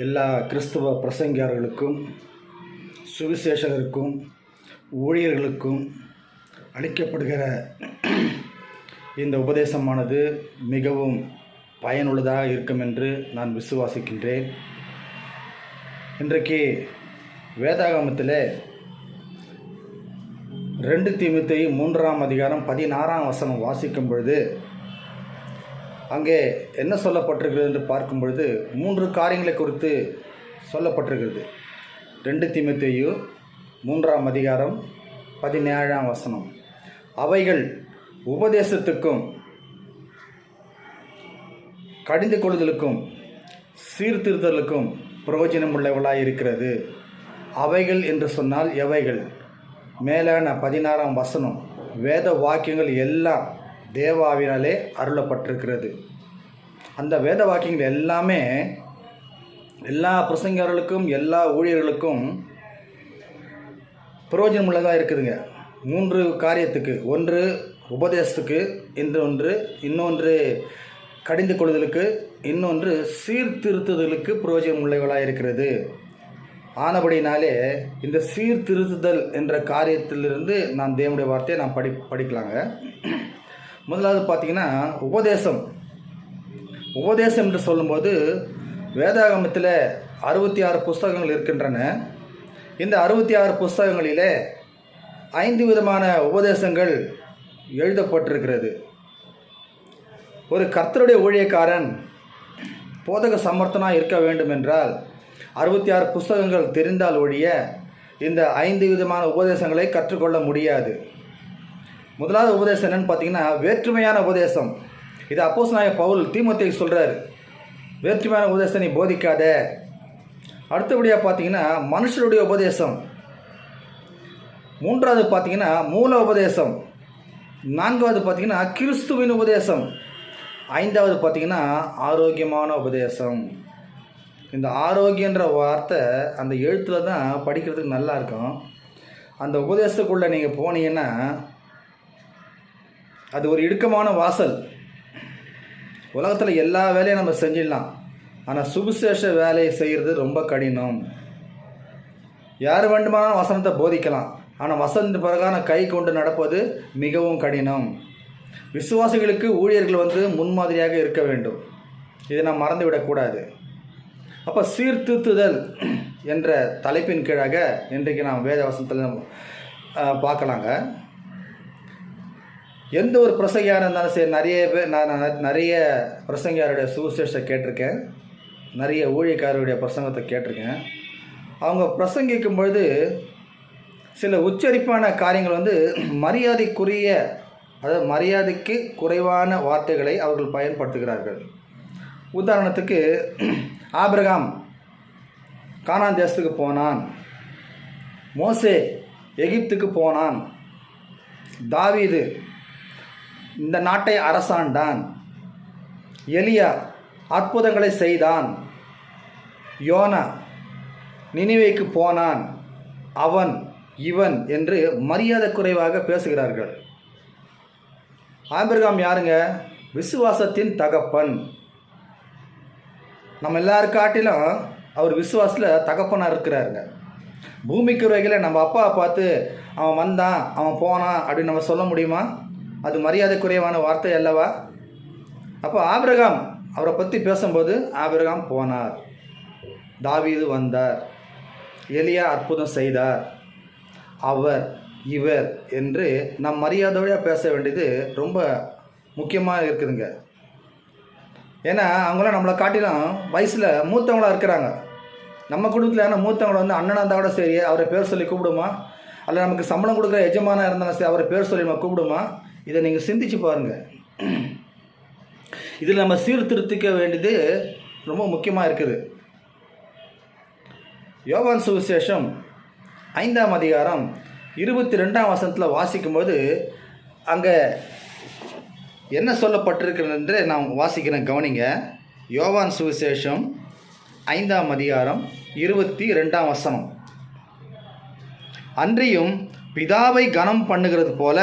எல்லா கிறிஸ்துவ பிரசங்கியார்களுக்கும் சுவிசேஷகருக்கும் ஊழியர்களுக்கும் அளிக்கப்படுகிற இந்த உபதேசமானது மிகவும் பயனுள்ளதாக இருக்கும் என்று நான் விசுவாசிக்கின்றேன். இன்றைக்கு வேதாகமத்தில் 2 தீமோத்தேயு 3ஆம் அதிகாரம் 16ஆம் வசனம் வாசிக்கும் பொழுது அங்கே என்ன சொல்லப்பட்டிருக்கிறது என்று பார்க்கும் பொழுது 3 காரியங்களை குறித்து சொல்லப்பட்டிருக்கிறது. 2 தீமோத்தேயு 3ஆம் அதிகாரம் 17ஆம் வசனம். அவைகள் உபதேசத்துக்கும் கடிந்து கொள்ளுதலுக்கும் சீர்திருத்தலுக்கும் பிரயோஜனம் உள்ளவளாய் இருக்கிறது. அவைகள் என்று சொன்னால் எவைகள்? மேலான 16ஆம் வசனம். வேத வாக்கியங்கள் எல்லாம் தேவாவினாலே அருளப்பட்டிருக்கிறது. அந்த வேத வாக்கியங்கள் எல்லாமே எல்லா பிரசங்கர்களுக்கும் எல்லா ஊழியர்களுக்கும் பிரயோஜனம் உள்ளதாக இருக்குதுங்க. 3 காரியத்துக்கு. ஒன்று உபதேசத்துக்கு, இன்னொன்று கடிந்து கொள்ளுதலுக்கு, இன்னொன்று சீர்திருத்துதலுக்கு பிரயோஜனம் உள்ளவர்களாக இருக்கிறது. ஆனபடினாலே இந்த சீர்திருத்துதல் என்ற காரியத்திலிருந்து நான் தேவனுடைய வார்த்தையை நான் படிக்கலாங்க. முதலாவது பார்த்தீங்கன்னா உபதேசம் என்று சொல்லும்போது வேதாகமத்தில் 66 புஸ்தகங்கள் இருக்கின்றன. இந்த 66 புஸ்தகங்களிலே 5 விதமான உபதேசங்கள் எழுதப்பட்டிருக்கிறது. ஒரு கர்த்தருடைய ஊழியக்காரன் போதக சமர்த்தனாக இருக்க வேண்டும் என்றால் 66 புஸ்தகங்கள் தெரிந்தால் ஒழிய இந்த 5 விதமான உபதேசங்களை கற்றுக்கொள்ள முடியாது. முதலாவது உபதேசம் என்னன்னு பார்த்தீங்கன்னா வேற்றுமையான உபதேசம். இது அப்போஸ்தலனாகிய பவுல் தீமோத்தேயுக்கு சொல்கிறார், வேற்றுமையான உபதேசம் நீ போதிக்காத. அடுத்தபடியாக பார்த்தீங்கன்னா மனுஷருடைய உபதேசம். 3வது பார்த்தீங்கன்னா மூல உபதேசம். 4வது பார்த்தீங்கன்னா கிறிஸ்துவின் உபதேசம். 5வது பார்த்தீங்கன்னா ஆரோக்கியமான உபதேசம். இந்த ஆரோக்கியன்ற வார்த்தை அந்த எழுத்தில் தான் படிக்கிறதுக்கு நல்லா இருக்கும். அந்த உபதேசத்துக்குள்ளே நீங்கள் போனீங்கன்னா அது ஒரு இடுக்கமான வாசல். உலகத்தில் எல்லா வேலையும் நம்ம செஞ்சிடலாம், ஆனால் சுவிசேஷ வேலையை செய்கிறது ரொம்ப கடினம். யார் வேண்டுமானாலும் வசனத்தை போதிக்கலாம், ஆனால் வசனத்து பிரகாரம் கை கொண்டு நடப்பது மிகவும் கடினம். விசுவாசிகளுக்கு ஊழியர்கள் முன்மாதிரியாக இருக்க வேண்டும். இதை நாம் மறந்துவிடக்கூடாது. அப்போ சீர்திருத்துதல் என்ற தலைப்பின் கீழாக இன்றைக்கு நாம் வேத வசனத்தில் பார்க்கலாங்க. எந்த ஒரு பிரசங்கியாக இருந்தாலும் சரி, நிறைய பேர் நான் நிறைய பிரசங்கியாருடைய சுவிசேஷத்தை கேட்டிருக்கேன், நிறைய ஊழியக்காரருடைய பிரசங்கத்தை கேட்டிருக்கேன். அவங்க பிரசங்கிக்கும் பொழுது சில உச்சரிப்பான காரியங்கள் மரியாதைக்குரிய, அதாவது மரியாதைக்கு குறைவான வார்த்தைகளை அவர்கள் பயன்படுத்துகிறார்கள். உதாரணத்துக்கு ஆபிரகாம் கானான் தேசத்துக்கு போனான், மோசே எகிப்துக்கு போனான், தாவீது இந்த நாட்டை அரசாண்டான், எலியா அற்புதங்களை செய்தான், யோனா நினிவேக்கு போனான், அவன் இவன் என்று மரியாதை குறைவாக பேசுகிறார்கள். ஆபிரகாம் யாருங்க? விசுவாசத்தின் தகப்பன். நம்ம எல்லாருக்காட்டிலும் அவர் விசுவாசத்தில் தகப்பனாக இருக்கிறாருங்க. பூமிக்கு வகையில் நம்ம அப்பாவை பார்த்து அவன் வந்தான், அவன் போனான் அப்படின்னு நம்ம சொல்ல முடியுமா? அது மரியாதை குறைவான வார்த்தை அல்லவா? அப்போ ஆபிரகாம் அவரை பற்றி பேசும்போது ஆபிரகாம் போனார், தாவீது வந்தார், எலியா அற்புதம் செய்தார், அவர் இவர் என்று நம் மரியாதையோடு பேச வேண்டியது ரொம்ப முக்கியமாக இருக்குதுங்க. ஏன்னா அவங்களாம் நம்மளை காட்டிலும் வயசில் மூத்தவங்களாக இருக்கிறாங்க. நம்ம குடும்பத்தில் ஏன்னா மூத்தவங்களை அண்ணனாக இருந்தால் கூட சரி அவரை பேர் சொல்லி கூப்பிடுமா, அல்ல நமக்கு சம்பளம் கொடுக்குற எஜமானாக இருந்தாலும் சரி அவரை பேர் சொல்லி நம்ம கூப்பிடுமா? இதை நீங்கள் சிந்திச்சு பாருங்கள். இதில் நம்ம சீர்திருத்திக்க வேண்டியது ரொம்ப முக்கியமாக இருக்குது. யோவான் சுவிசேஷம் 5ஆம் அதிகாரம் 22ஆம் வசனத்தில் வாசிக்கும்போது அங்கே என்ன சொல்லப்பட்டிருக்கிறது என்று நான் வாசிக்கிறேன், கவனிங்க. யோவான் சுவிசேஷம் 5ஆம் அதிகாரம் 22ஆம் வசனம். அன்றியும் பிதாவை கனம் பண்ணுகிறது போல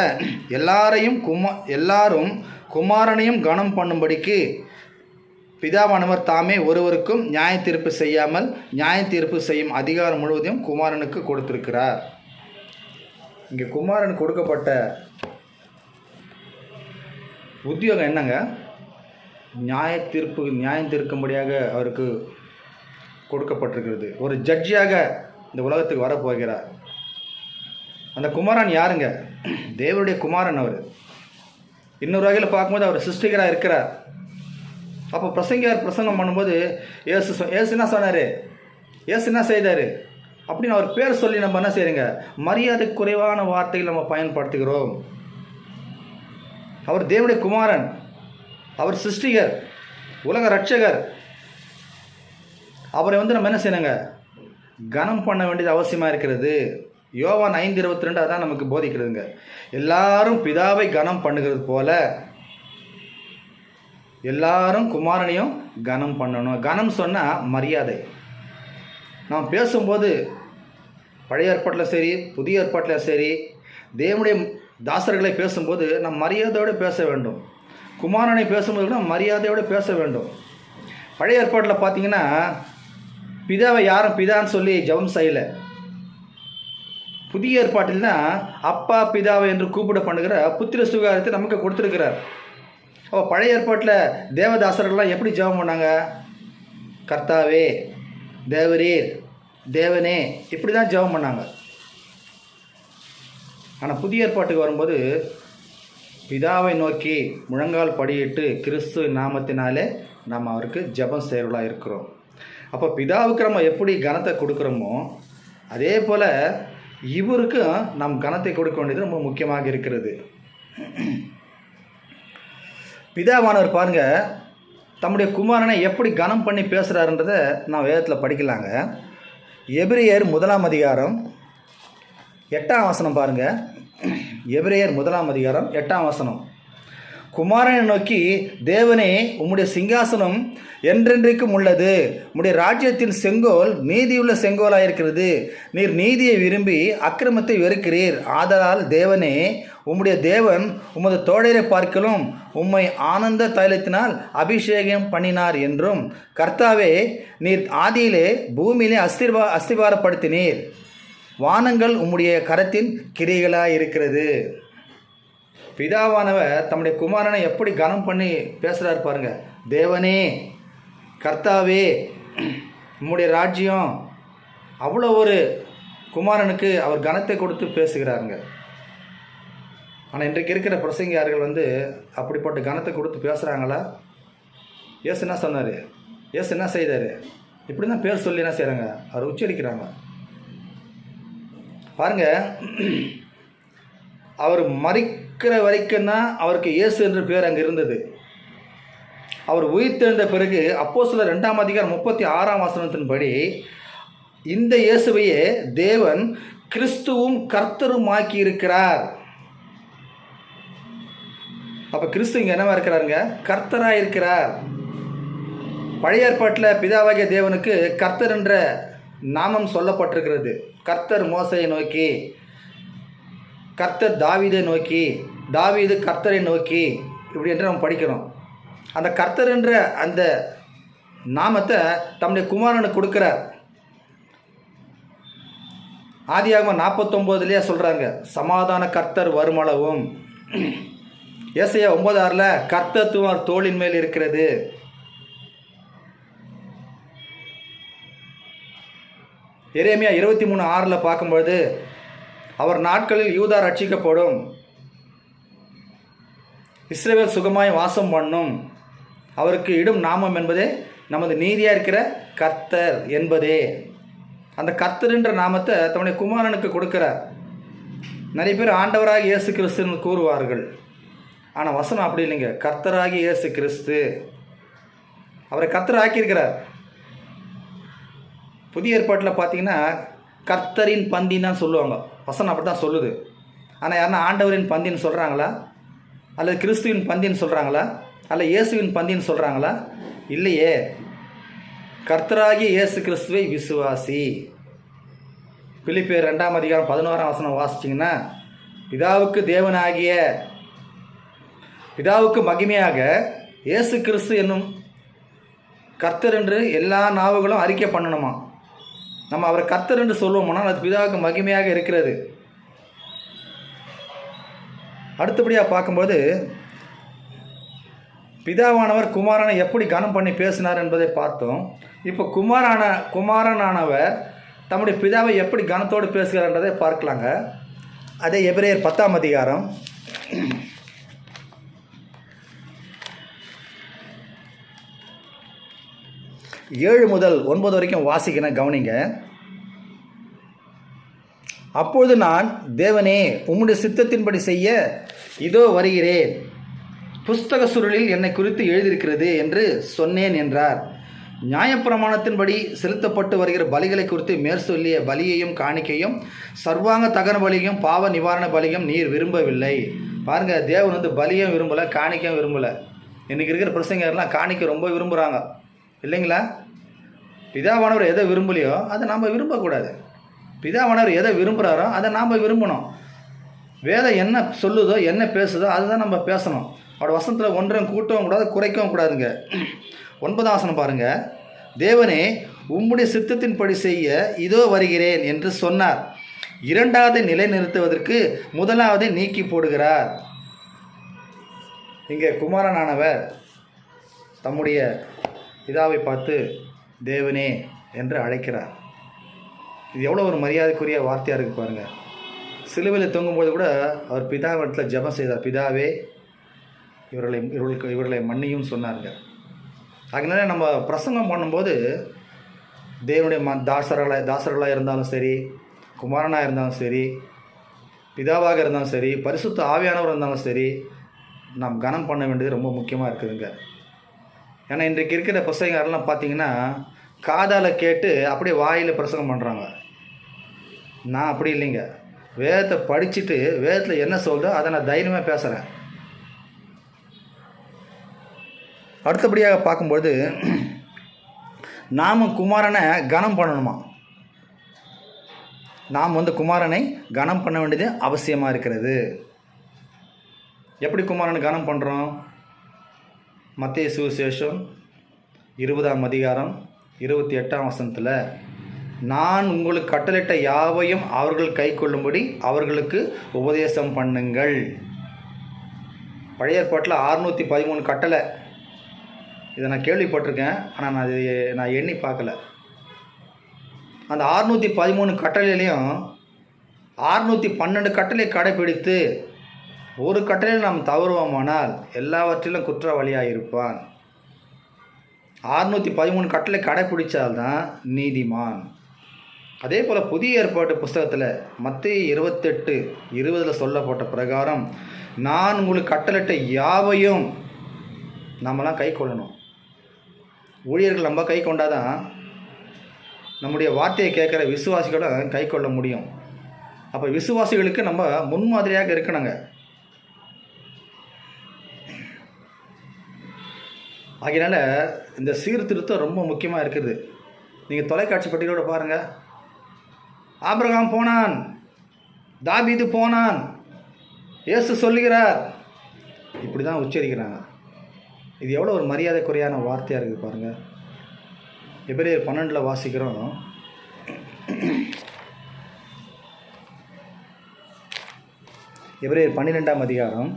எல்லாரும் குமாரனையும் கனம் பண்ணும்படிக்கு பிதாவானவர் தாமே ஒருவருக்கும் நியாய தீர்ப்பு செய்யாமல் நியாய தீர்ப்பு செய்யும் அதிகாரம் முழுவதையும் குமாரனுக்கு கொடுத்திருக்கிறார். இங்கே குமாரனுக்கு கொடுக்கப்பட்ட உத்தியோகம் என்னங்க? நியாயம் தீர்க்கும்படியாக அவருக்கு கொடுக்கப்பட்டிருக்கிறது. ஒரு ஜட்ஜியாக இந்த உலகத்துக்கு வரப்போகிறார். அந்த குமாரன் யாருங்க? தேவனுடைய குமாரன். அவர் இன்னொரு வகையில் பார்க்கும்போது அவர் சிருஷ்டிகராக இருக்கிறார். அப்போ பிரசங்கம் பண்ணும்போது ஏசு என்ன சொன்னார், ஏசு என்ன செய்தார் அப்படின்னு அவர் பேர் சொல்லி நம்ம என்ன செய்யுங்க, மரியாதை குறைவான வார்த்தைகள் நம்ம பயன்படுத்துகிறோம். அவர் தேவனுடைய குமாரன், அவர் சிருஷ்டிகர், உலக ரட்சகர். அவரை நம்ம என்ன செய்யணுங்க, கனம் பண்ண வேண்டியது அவசியமாக இருக்கிறது. யோவான் 5:22 அதான் நமக்கு போதிக்கிறதுங்க. எல்லாரும் பிதாவை கனம் பண்ணுகிறது போல எல்லாரும் குமாரனையும் கனம் பண்ணணும். கனம் சொன்னால் மரியாதை. நாம் பேசும்போது பழைய ஏற்பாட்டில் சரி புதிய ஏற்பாட்டில் சரி தேவனுடைய தாசர்களை பேசும்போது நம் மரியாதையோடு பேச வேண்டும். குமாரனை பேசும்போது கூட மரியாதையோடு பேச வேண்டும். பழைய ஏற்பாட்டில் பார்த்தீங்கன்னா பிதாவை யாரும் பிதான்னு சொல்லி ஜெபம் செய்யலை. புதிய ஏற்பாட்டில் தான் அப்பா பிதாவை என்று கூப்பிட பண்ணுகிற புத்திர சுகாரத்தை நமக்கு கொடுத்துருக்கிறார். அப்போ பழைய ஏற்பாட்டில் தேவதாசர்கள்லாம் எப்படி ஜெபம் பண்ணாங்க? கர்த்தாவே, தேவரீர், தேவனே, இப்படி தான் ஜெபம் பண்ணாங்க. ஆனால் புதிய ஏற்பாட்டுக்கு வரும்போது பிதாவை நோக்கி முழங்கால் படியிட்டு கிறிஸ்து நாமத்தினாலே நாம் அவருக்கு ஜெபம் செய்கிறவர்களாக இருக்கிறோம். அப்போ பிதாவுக்கு நம்ம எப்படி கனத்தை கொடுக்குறோமோ அதே போல் இவருக்கு நாம் கனத்தை கொடுக்க வேண்டியது ரொம்ப முக்கியமாக இருக்கிறது. பிதாவானவர் பாருங்க தம்முடைய குமாரனை எப்படி கனம் பண்ணி பேசுகிறாருன்றதை நான் வேதத்தில் படிக்கலாங்க. எபிரேயர் 1 அதிகாரம் 8 வசனம் பாருங்கள். எபிரேயர் 1 அதிகாரம் 8 வசனம். குமாரனை நோக்கி, தேவனே, உம்முடைய சிங்காசனம் என்றென்றைக்கும் உள்ளது. உம்முடைய ராஜ்யத்தின் செங்கோல் நீதியுள்ள செங்கோலாக இருக்கிறது. நீர் நீதியை விரும்பி அக்கிரமத்தை வெறுக்கிறீர். ஆதலால் தேவனே, உம்முடைய தேவன் உமது தோழரை பார்க்கலும் உம்மை ஆனந்த தைலத்தினால் அபிஷேகம் பண்ணினார் என்றும், கர்த்தாவே, நீர் ஆதியிலே பூமியிலே அஸ்திவாரப்படுத்தினீர். வானங்கள் உம்முடைய கரத்தின் கிரிகளாக இருக்கிறது. பிதாவானவர் தம்முடைய குமாரனை எப்படி கனம் பண்ணி பேசுகிறார் பாருங்க. தேவனே, கர்த்தாவே, உம்முடைய ராஜ்யம், அவ்வளோ ஒரு குமாரனுக்கு அவர் கனத்தை கொடுத்து பேசுகிறாருங்க. ஆனால் இன்றைக்கு இருக்கிற பிரசங்கியார்கள் அப்படிப்பட்ட கனத்தை கொடுத்து பேசுகிறாங்களா? ஏசு என்ன சொன்னார், ஏசு என்ன செய்தார், இப்படி தான் பேர் சொல்லி என்ன செய்கிறாங்க, அவர் உச்சரிக்கிறாங்க பாருங்க. அவர் மரிக்கிற வரைக்கும் தான் அவருக்கு இயேசு என்ற பேர் அங்கே இருந்தது. அவர் உயிர்த்தெழுந்த பிறகு அப்போஸ்தலர் 2 அதிகாரம் 36 வசனத்தின்படி இந்த இயேசுவையே தேவன் கிறிஸ்துவும் கர்த்தருமாக்கி இருக்கிறார். அப்போ கிறிஸ்து இங்கே என்னவா இருக்கிறாருங்க, கர்த்தராக இருக்கிறார். பழைய ஏற்பாட்டில் பிதாவாகிய தேவனுக்கு கர்த்தர் என்ற நாமம் சொல்லப்பட்டிருக்கிறது. கர்த்தர் மோசையை நோக்கி, கர்த்தர் தாவீதை நோக்கி, தாவீது கர்த்தரை நோக்கி, இப்படி என்று நம்ம படிக்கிறோம். அந்த கர்த்தர் என்ற அந்த நாமத்தை தம்முடைய குமாரனுக்கு கொடுக்குறார். ஆதியாகமம் 49 சொல்கிறாங்க, சமாதான கர்த்தர் வருமளவும். ஏசாயா 9:6 கர்த்தத்துவம் தோளின் மேல் இருக்கிறது. எரேமியா 23:6 பார்க்கும்பொழுது, அவர் நாட்களில் யூதா ரட்சிக்கப்படும், இஸ்ரவேல் சுகமாய் வாசம் பண்ணும், அவருக்கு இடும் நாமம் என்பதே நமது நீதியாக இருக்கிற கர்த்தர் என்பதே. அந்த கர்த்தர் என்ற நாமத்தை தம்முடைய குமாரனுக்கு கொடுக்கிறார். நிறைய பேர் ஆண்டவராக இயேசு கிறிஸ்துன்னு கூறுவார்கள். ஆனால் வசனம் அப்படி இல்லைங்க. கர்த்தராகி இயேசு கிறிஸ்து, அவரை கர்த்தர் ஆக்கியிருக்கிறார். புதிய ஏற்பாட்டில் பார்த்தீங்கன்னா கர்த்தரின் பந்தின்னு தான் சொல்லுவாங்க. வசனம் அப்படி தான் சொல்லுது. ஆனால் யாருன்னா ஆண்டவரின் பந்தின்னு சொல்கிறாங்களா, அல்லது கிறிஸ்துவின் பந்தின்னு சொல்கிறாங்களா, அல்ல இயேசுவின் பந்தின்னு சொல்கிறாங்களா? இல்லையே. கர்த்தராகிய இயேசு கிறிஸ்துவை விசுவாசி. பிலிப்பியர் 2 அதிகாரம் 11 வசனம் வாசிச்சிங்கன்னா, பிதாவுக்கு மகிமையாக இயேசு கிறிஸ்து என்னும் கர்த்தர் என்று எல்லா நாவுகளும் அறிக்கை பண்ணணுமா. நம்ம அவரை கர்த்தர் என்று சொல்லுவோம்னா அது பிதாவுக்கு மகிமையாக இருக்கிறது. அடுத்தபடியாக பார்க்கும்போது பிதாவானவர் குமாரனை எப்படி கனம் பண்ணி பேசினார் என்பதை பார்த்தோம். இப்போ குமாரனானவர் தம்முடைய பிதாவை எப்படி கனத்தோடு பேசுகிறார் என்றதை பார்க்கலாங்க. அதே எபிரேயர் 10ஆம் அதிகாரம் 7 முதல் 9 வரைக்கும் வாசிக்கிறேன், கவனிங்க. அப்பொழுது நான், தேவனே, உம்முடைய சித்தத்தின்படி செய்ய இதோ வருகிறேன், புஸ்தக சுருளில் என்னை குறித்து எழுதியிருக்கிறது என்று சொன்னேன் என்றார். நியாயப்பிரமாணத்தின்படி செலுத்தப்பட்டு வருகிற பலிகளை குறித்து மேற்சொல்லிய பலியையும் காணிக்கையும் சர்வாங்க தகன பலியும் பாவ நிவாரண பலியும் நீர் விரும்பவில்லை. பாருங்கள், தேவன் பலியும் விரும்பலை, காணிக்கையும் விரும்பலை. இன்றைக்கி இருக்கிற பிரசங்கர்லாம் காணிக்கை ரொம்ப விரும்புகிறாங்க இல்லைங்களா? பிதாவானவர் எதை விரும்பலையோ அதை நாம் விரும்பக்கூடாது. பிதாவானவர் எதை விரும்புகிறாரோ அதை நாம் விரும்பணும். வேதம் என்ன சொல்லுதோ என்ன பேசுதோ அதுதான் நம்ம பேசணும். அவரோட வசனத்தில் ஒன்றையும் கூட்டவும் கூடாது, குறைக்கவும் கூடாதுங்க. 9ஆம் வசனம் பாருங்கள். தேவனே, உம்முடைய சித்தத்தின்படி செய்ய இதோ வருகிறேன் என்று சொன்னார். 2வது நிலைநிறுத்துவதற்கு 1வது நீக்கி போடுகிறார். இங்கே குமாரனானவர் தம்முடைய பிதாவை பார்த்து தேவனே என்று அழைக்கிறார். இது எவ்வளோ ஒரு மரியாதைக்குரிய வார்த்தையாக இருக்குது பாருங்கள். சிலுவையில் தொங்கும்போது கூட அவர் பிதாவிடத்தில் ஜெபம் செய்தார். பிதாவே, இவர்களை மன்னியும் சொன்னாருங்க. அதனால நம்ம பிரசங்கம் பண்ணும்போது தேவனுடைய தாசர்களாக இருந்தாலும் சரி, குமாரனாக இருந்தாலும் சரி, பிதாவாக இருந்தாலும் சரி, பரிசுத்த ஆவியானவர் இருந்தாலும் சரி, நாம் கனம் பண்ண வேண்டியது ரொம்ப முக்கியமாக இருக்குதுங்க. ஏன்னா இன்றைக்கு இருக்கிற பிரசங்கரெல்லாம் பார்த்தீங்கன்னா காதால் கேட்டு அப்படியே வாயில் பிரசங்கம் பண்ணுறாங்க. நான் அப்படி இல்லைங்க. வேதத்தை படிச்சுட்டு வேதத்தில் என்ன சொல்லுதோ அதை நான் தைரியமாக பேசுகிறேன். அடுத்தபடியாக பார்க்கும்போது நாம் குமாரனை கனம் பண்ணணுமா. நாம் குமாரனை கனம் பண்ண வேண்டியது அவசியமாக இருக்கிறது. எப்படி குமாரனை கனம் பண்ணுறோம்? மத்தேயு சுவிசேஷம் 20ஆம் அதிகாரம் 28ஆம் வசனத்தில், நான் உங்களுக்கு கட்டளையிட்ட யாவையும் அவர்கள் கை கொள்ளும்படி அவர்களுக்கு உபதேசம் பண்ணுங்கள். பழைய ஏற்பாட்டில் 613 கட்டளை. இதை நான் கேள்விப்பட்டிருக்கேன், ஆனால் நான் எண்ணி பார்க்கல. அந்த 613 கட்டளையிலையும் 612 கட்டளை கடைப்பிடித்து ஒரு கட்டளையில் நாம் தவறுவோமானால் எல்லாவற்றிலும் குற்றவாளியாக இருப்பான். 613 கட்டளை கடைப்பிடித்தால்தான் நீதிமான். அதே போல் புதிய ஏற்பாட்டு புஸ்தகத்தில் மத்தேயு 28:20 சொல்லப்பட்ட பிரகாரம் நான் உங்களுக்கு கட்டளையிட்ட யாவையும் நம்மலாம் கை கொள்ளணும். ஊழியர்கள் நம்ம கை கொண்டாதான் நம்முடைய வார்த்தையை கேட்குற விசுவாசிகளும் கை கொள்ள முடியும். அப்போ விசுவாசிகளுக்கு நம்ம முன்மாதிரியாக இருக்கணுங்க. ஆகையினால இந்த சீர்திருத்தம் ரொம்ப முக்கியமாக இருக்குது. நீங்கள் தொலைக்காட்சி பட்டியலோடு பாருங்கள். ஆபிரகாம் போனான், தாவீது போனான், இயேசு சொல்லுகிறார், இப்படி தான் உச்சரிக்கிறாங்க. இது எவ்வளோ ஒரு மரியாதைக்குறையான வார்த்தையாக இருக்குது பாருங்கள். எபிரேயர் 12 வாசிக்கிறோம். எபிரேயர் 12ஆம் அதிகாரம்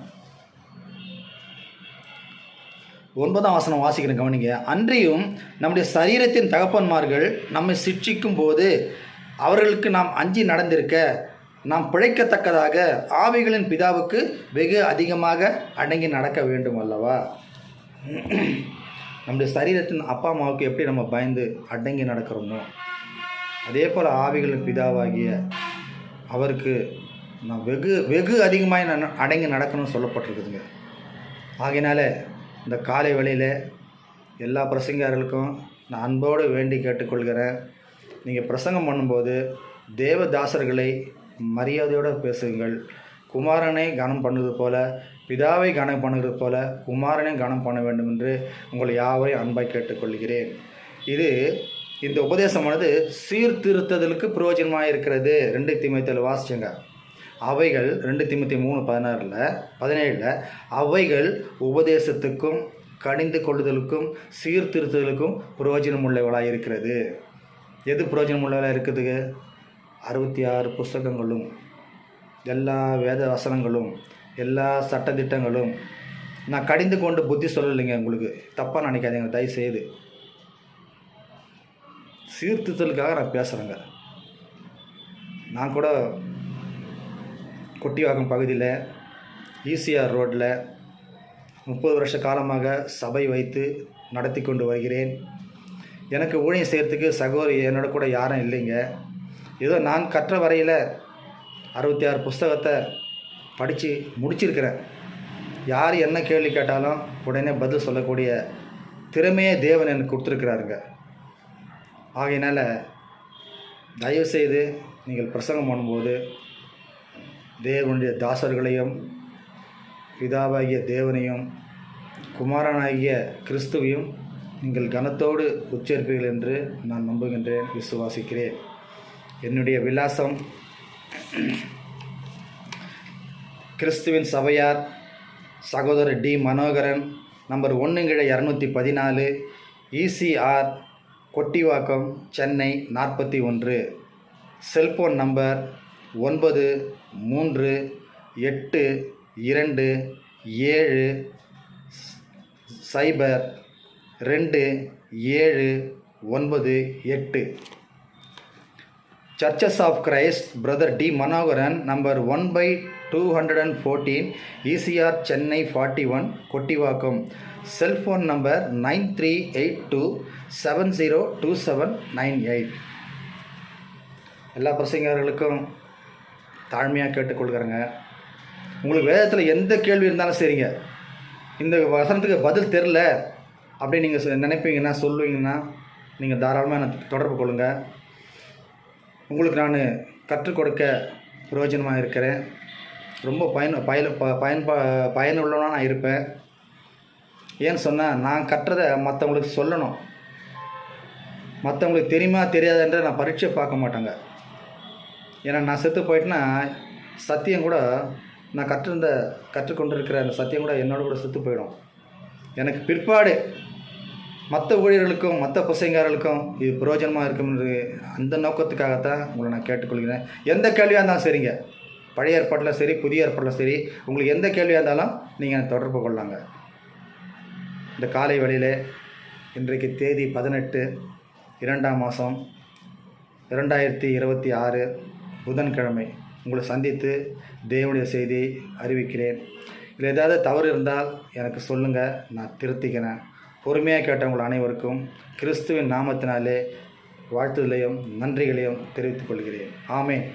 9ஆம் வசனம் வாசிக்கிறேன், கவனிங்க. அன்றியும் நம்முடைய சரீரத்தின் தகப்பன்மார்கள் நம்மை சிட்சிக்கும் போது அவர்களுக்கு நாம் அஞ்சி நடந்திருக்க நாம் பிழைக்கத்தக்கதாக ஆவிகளின் பிதாவுக்கு வெகு அதிகமாக அடங்கி நடக்க வேண்டும் அல்லவா. நம்முடைய சரீரத்தின் அப்பா அம்மாவுக்கு எப்படி நம்ம பயந்து அடங்கி நடக்கிறோமோ அதே போல் ஆவிகளின் பிதாவாகிய அவருக்கு நான் வெகு அதிகமாக அடங்கி நடக்கணும்னு சொல்லப்பட்டிருக்குதுங்க. ஆகையினால இந்த காலை வேளையில் எல்லா பிரசங்கர்களுக்கும் நான் அன்போடு வேண்டி கேட்டுக்கொள்கிறேன். நீங்கள் பிரசங்கம் பண்ணும்போது தேவதாசர்களை மரியாதையோடு பேசுங்கள். குமாரனை கனம் பண்ணுவது போல, பிதாவை கனம் பண்ணுறது போல குமாரனை கனம் பண்ண வேண்டும் என்று உங்களை யாவரையும் அன்பாய் கேட்டுக்கொள்கிறேன். இந்த உபதேசமானது சீர்திருத்தலுக்கு பிரயோஜனமாக இருக்கிறது. 2 தீமோத்தேயுல வாசிச்சுங்க. அவைகள் 2 தீமோத்தேயு 3:17 அவைகள் உபதேசத்துக்கும் கடிந்து கொள்ளுதலுக்கும் சீர்திருத்துதலுக்கும் பிரயோஜனம் உள்ளவளாக இருக்கிறது. எது பிரயோஜனம் உள்ளவளாக இருக்குது? 66 புஸ்தகங்களும், எல்லா வேத வசனங்களும், எல்லா சட்டதிட்டங்களும். நான் கடிந்து கொண்டு புத்தி சொல்லலைங்க, உங்களுக்கு தப்பாக நினைக்காதீங்க தயவுசெய்து. சீர்திருத்தலுக்காக நான் பேசுகிறேங்க. நான் கூட கொட்டிவாக்கம் பகுதியில் ஈசிஆர் ரோட்டில் 30 வருஷ காலமாக சபை வைத்து நடத்தி கொண்டு வருகிறேன். எனக்கு ஊழியம் செய்கிறதுக்கு சகோதரி என்னோட கூட யாரும் இல்லைங்க. ஏதோ நான் கற்ற வரையில் 66 புஸ்தகத்தை படித்து முடிச்சிருக்கிறேன். யார் என்ன கேள்வி கேட்டாலும் உடனே பதில் சொல்லக்கூடிய திறமையே தேவன் எனக்கு கொடுத்துருக்கிறாருங்க. ஆகையினால் தயவுசெய்து நீங்கள் பிரசங்கம் பண்ணும்போது தேவனுடைய தாசர்களையும், பிதாவாகிய தேவனையும், குமாரனாகிய கிறிஸ்துவையும் நீங்கள் கனத்தோடு உச்சரிப்பீர்கள் என்று நான் நம்புகின்றேன், விசுவாசிக்கிறேன். என்னுடைய விலாசம் கிறிஸ்துவின் சபையார், சகோதரர் T Manoharan, number 1/214, ECR, Kottivakkam, Chennai 41. Cellphone number 9382202798. Churches of Christ, brother T Manoharan, number 1/214, ECR, Chennai 41, Kottivakkam. Cellphone number 9382702798. எல்லா பிரசங்கர்களுக்கும் தாழ்மையாக கேட்டுக்கொள்கிறேங்க. உங்களுக்கு வேதத்தில் எந்த கேள்வி இருந்தாலும் சரிங்க, இந்த வசனத்துக்கு பதில் தெரில அப்படி நீங்கள் நினைப்பீங்கன்னா சொல்லுவீங்கன்னா நீங்கள் தாராளமாக எனக்கு தொடர்பு கொள்ளுங்கள். உங்களுக்கு நான் கற்றுக் கொடுக்க பிரயோஜனமாக இருக்கிறேன். ரொம்ப பயனுள்ளவனாக நான் இருப்பேன். ஏன்னு சொன்னால் நான் கற்றதை மற்றவங்களுக்கு சொல்லணும். மற்றவங்களுக்கு தெரியுமா தெரியாதுன்ற நான் பரீட்சை பார்க்க மாட்டேங்க. ஏன்னா நான் செத்து போயிட்டேன்னா சத்தியம் கூட, நான் கற்றுக்கொண்டிருக்கிற அந்த சத்தியம் கூட என்னோட கூட செத்து போயிடும். எனக்கு பிற்பாடு மற்ற ஊழியர்களுக்கும் மற்ற பசங்காரர்களுக்கும் இது பிரயோஜனமாக இருக்கும்ன்றது அந்த நோக்கத்துக்காகத்தான் உங்களை நான் கேட்டுக்கொள்கிறேன். எந்த கேள்வியாக இருந்தாலும் சரிங்க, பழைய ஏற்பாட்டில் சரி புதிய ஏற்பாட்டில் சரி, உங்களுக்கு எந்த கேள்வியாக இருந்தாலும் நீங்கள் தொடர்பு கொள்ளாங்க. இந்த காலை வேளையில் இன்றைக்கு தேதி 18 2ஆம் மாதம் 2026 புதன்கிழமை உங்களை சந்தித்து தேவனுடைய செய்தியை அறிவிக்கிறேன். இதில் ஏதாவது தவறு இருந்தால் எனக்கு சொல்லுங்கள், நான் திருத்திக்கிறேன். பொறுமையாக கேட்டவங்கள் அனைவருக்கும் கிறிஸ்துவின் நாமத்தினாலே வாழ்த்துதலையும் நன்றிகளையும் தெரிவித்துக் கொள்கிறேன். ஆமென்.